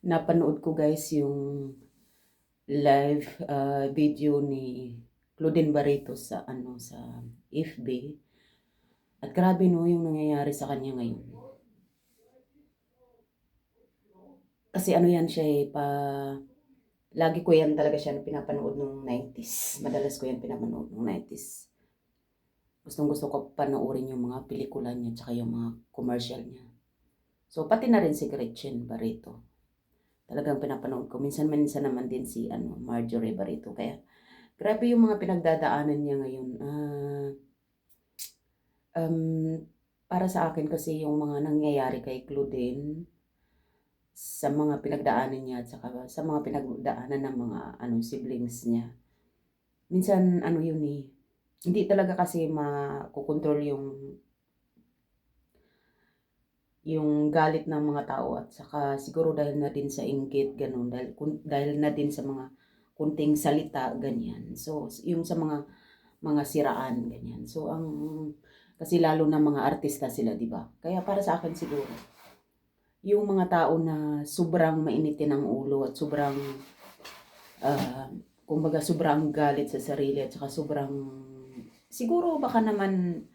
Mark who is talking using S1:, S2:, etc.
S1: Napanood ko guys yung live video ni Claudine Barreto sa sa FB. At grabe no yung nangyayari sa kanya ngayon. Kasi ano yan siya lagi ko yan talaga siya pinapanood nung 90s. Madalas ko yan pinapanood nung 90s. Gustong-gusto ko panoorin yung mga pelikula niya tsaka yung mga commercial niya. So pati na rin si Gretchen Barreto. Talagang pinapanood ko. Minsan naman din si Marjorie Barreto. Kaya grabe yung mga pinagdadaanan niya ngayon. Para sa akin kasi yung mga nangyayari kay Claudine sa mga pinagdaanan niya at saka sa mga pinagdaanan ng mga siblings niya. Minsan yun hindi talaga kasi makokontrol yung galit ng mga tao at saka siguro dahil na din sa inggit ganun dahil na din sa mga kunting salita ganyan. So yung sa mga siraan ganyan. So kasi lalo na mga artista sila, di ba? Kaya para sa akin siguro yung mga tao na sobrang mainitin ang ulo at sobrang kumbaga sobrang galit sa sarili at saka sobrang siguro baka naman